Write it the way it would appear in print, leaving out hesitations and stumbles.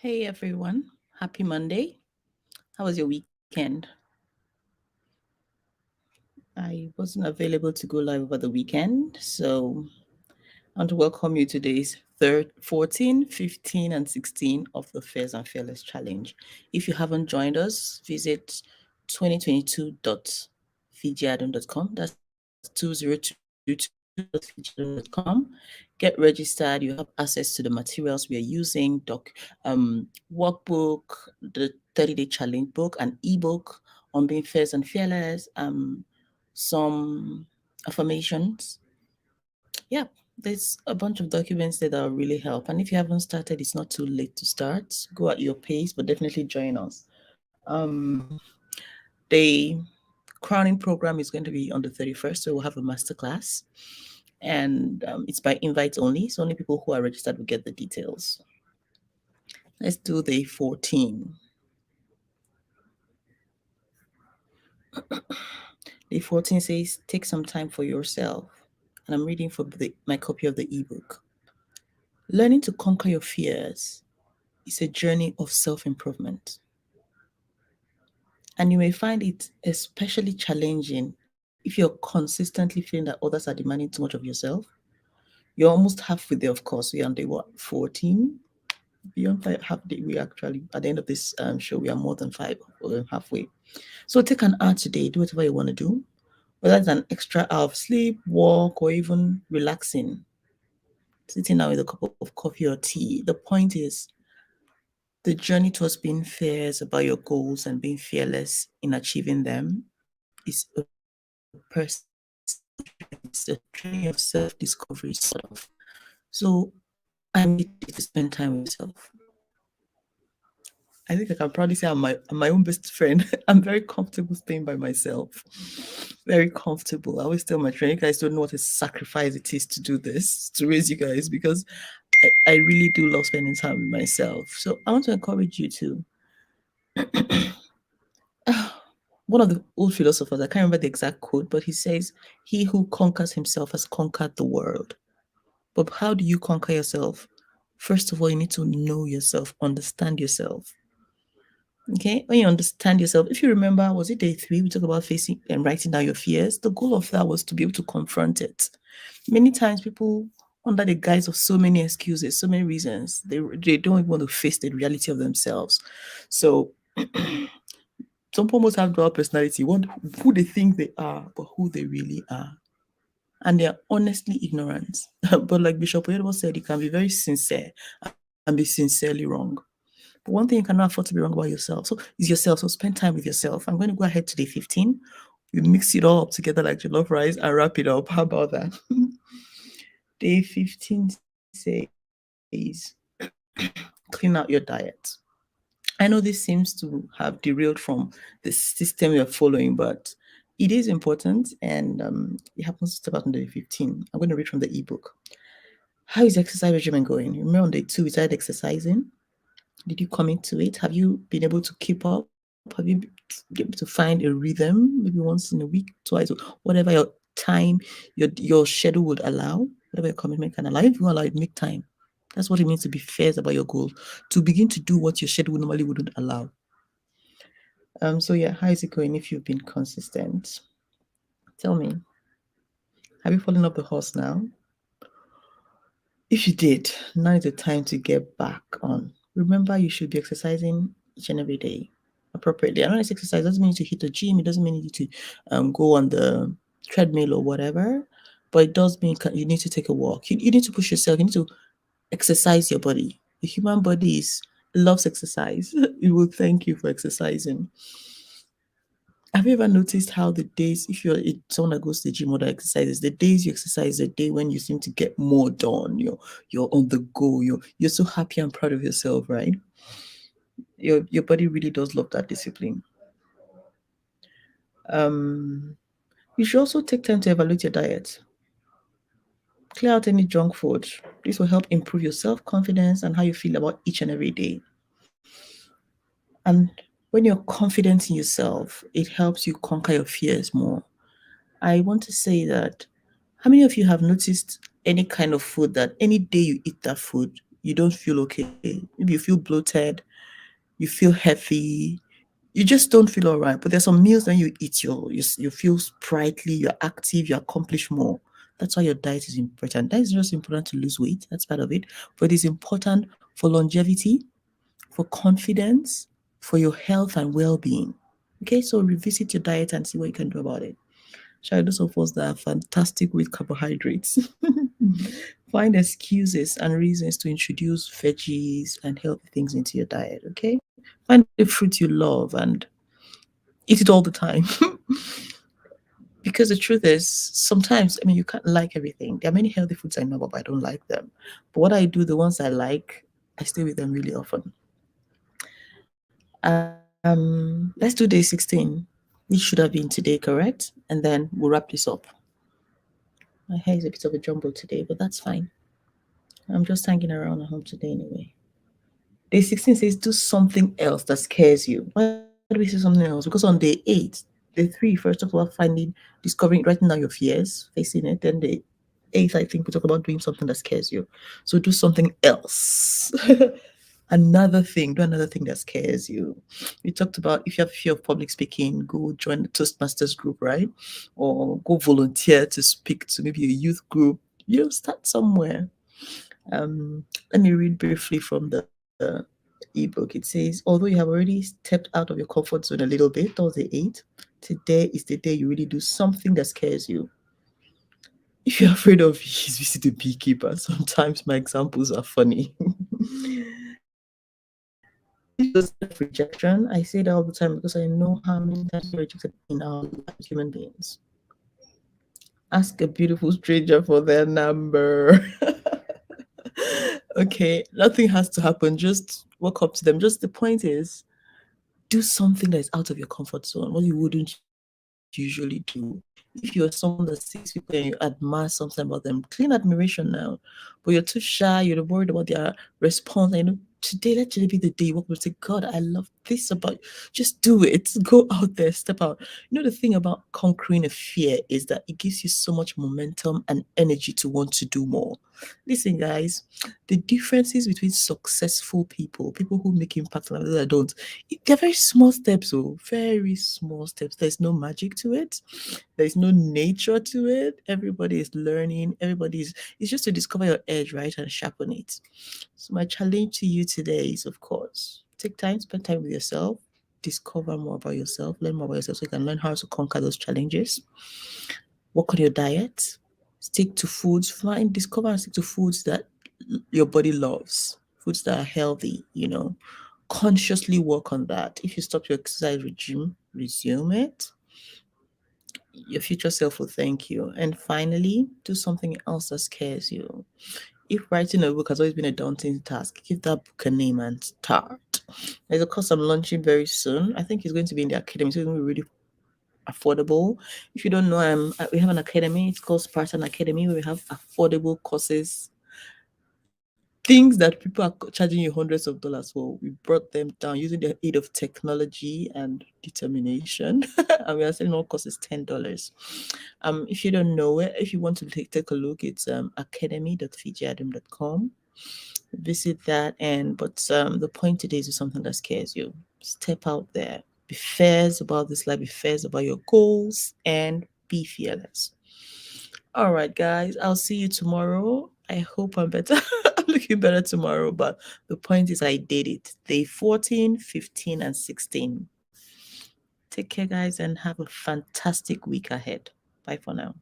Hey everyone, happy Monday. How was your weekend? I wasn't available to go live over the weekend, so I want to welcome you to today's 14, 15, and 16 of the Fairs and Fearless Challenge. If you haven't joined us, visit 2022.fijiadon.com. That's 2022.fijiadon.com. Get registered. You have access to the materials we are using, workbook, the 30-day challenge book, an ebook on being fairs and fearless, some affirmations. Yeah, there's a bunch of documents that will really help. And if you haven't started, it's not too late to start. Go at your pace, but definitely join us. The crowning program is going to be on the 31st, so we'll have a masterclass. And it's by invite only, so only people who are registered will get the details. Let's do day 14. Day 14 says, take some time for yourself. And I'm reading from my copy of the ebook. Learning to conquer your fears is a journey of self-improvement. And you may find it especially challenging if you're consistently feeling that others are demanding too much of yourself. You're almost halfway there, of course. We're on day 14? Beyond half day, we actually, at the end of this show, we are more than halfway. So take an hour today, do whatever you want to do, whether it's an extra hour of sleep, walk, or even relaxing, sitting down with a cup of coffee or tea. The point is, the journey towards being fair is about your goals and being fearless in achieving them. Is a person, it's a journey of self-discovery, sort of. So I need you to spend time with yourself. I think I can proudly say I'm my own best friend. I'm very comfortable staying by myself. Very comfortable. I always tell my friends, you guys don't know what a sacrifice it is to do this, to raise you guys, because I really do love spending time with myself. So I want to encourage you to. One of the old philosophers, I can't remember the exact quote, but he says, he who conquers himself has conquered the world. But how do you conquer yourself? First of all, you need to know yourself, understand yourself. Okay, when you understand yourself, if you remember, was it day 3? We talked about facing and writing down your fears. The goal of that was to be able to confront it. Many times, people, under the guise of so many excuses, so many reasons, they don't even want to face the reality of themselves. So, some people must have dual personality, one who they think they are, but who they really are. And they are honestly ignorant. But like Bishop Oyedepo said, you can be very sincere and be sincerely wrong. But one thing you cannot afford to be wrong about yourself. So is yourself. So spend time with yourself. I'm going to go ahead to day 15. We mix it all up together like jollof rice and wrap it up. How about that? Day 15 says, clean out your diet. I know this seems to have derailed from the system we are following, but it is important, and it happens to start out on day 15. I'm going to read from the ebook. How is exercise regimen going? Remember on day 2, we started exercising. Did you commit to it? Have you been able to keep up? Have you been able to find a rhythm, maybe once in a week, twice, whatever your time, your schedule would allow, whatever your commitment can allow? If you allow it, make time. That's what it means to be fair about your goals, to begin to do what your schedule normally wouldn't allow. So yeah, how is it going if you've been consistent? Tell me. Have you fallen off the horse now? If you did, now is the time to get back on. Remember, you should be exercising each and every day appropriately. And when I say exercise, it doesn't mean you to hit the gym. It doesn't mean you to go on the treadmill or whatever. But it does mean you need to take a walk. You need to push yourself. You need to exercise your body. The human body loves exercise. It will thank you for exercising. Have you ever noticed how the days, if you're someone that goes to the gym or that exercises, the days you exercise, the day when you seem to get more done, you're on the go, you're so happy and proud of yourself, right? Your body really does love that discipline. You should also take time to evaluate your diet. Clear out any junk food. This will help improve your self-confidence and how you feel about each and every day. And when you're confident in yourself, it helps you conquer your fears more. I want to say that, how many of you have noticed any kind of food that any day you eat that food, you don't feel okay. Maybe you feel bloated, you feel heavy, you just don't feel all right. But there's some meals when you eat, you feel sprightly, you're active, you accomplish more. That's why your diet is important. Diet is just important to lose weight. That's part of it. But it's important for longevity, for confidence, for your health and well-being. Okay, so revisit your diet and see what you can do about it. Shall those of us that are fantastic with carbohydrates find excuses and reasons to introduce veggies and healthy things into your diet. Okay, find the fruit you love and eat it all the time. Because the truth is, sometimes, I mean, you can't like everything. There are many healthy foods I know about, but I don't like them. But what I do, the ones I like, I stay with them really often. Let's do day 16, which should have been today, correct? And then we'll wrap this up. My hair is a bit of a jumble today, but that's fine. I'm just hanging around at home today anyway. Day 16 says do something else that scares you. Why do we say something else? Because on day 8, day 3, first of all, discovering, writing down your fears, facing it. Then day 8, I think we talk about doing something that scares you. So do something else. Another thing, do another thing that scares you. We talked about if you have fear of public speaking, go join the Toastmasters group, right? Or go volunteer to speak to maybe a youth group. Start somewhere. Let me read briefly from the ebook. It says, although you have already stepped out of your comfort zone a little bit, that was the 8. Today is the day you really do something that scares you. If you're afraid of bees, visit a beekeeper. Sometimes my examples are funny. If you're scared of rejection, I say that all the time because I know how many times we're rejected in our lives as human beings. Ask a beautiful stranger for their number. Okay, nothing has to happen. Just walk up to them. Just the point is, do something that is out of your comfort zone, what you wouldn't usually do. If you're someone that sees people and you admire something about them, clean admiration now. But you're too shy, you're worried about their response. Today, let today be the day you walk up and say, God, I love this about you. Just do it. Go out there, step out. The thing about conquering a fear is that it gives you so much momentum and energy to want to do more. Listen, guys, the differences between successful people who make impact and others that don't, they're very small steps, oh, very small steps. There's no magic to it. There's no nature to it. Everybody is learning. It's just to discover your edge, right, and sharpen it. So my challenge to you today is, of course, take time, spend time with yourself, discover more about yourself, learn more about yourself so you can learn how to conquer those challenges. Work on your diet. Stick to foods. Discover and stick to foods that your body loves. Foods that are healthy. Consciously work on that. If you stop your exercise regime, resume it. Your future self will thank you. And finally, do something else that scares you. If writing a book has always been a daunting task, give that book a name and start. There's a course I'm launching very soon. I think it's going to be in the academy, so it's going to be really affordable. If you don't know, we have an academy. It's called Spartan Academy, where we have affordable courses, things that people are charging you hundreds of dollars for. We brought them down using the aid of technology and determination, and we are selling all courses $10. If you don't know it, if you want to take a look, it's academy.fijiadam.com. Visit that. But the point today is something that scares you. Step out there, be fierce about this life, be fierce about your goals, and be fearless. All right, guys, I'll see you tomorrow. I hope I'm better. I'm looking better tomorrow, but the point is I did it. Day 14, 15, and 16. Take care, guys, and have a fantastic week ahead. Bye for now.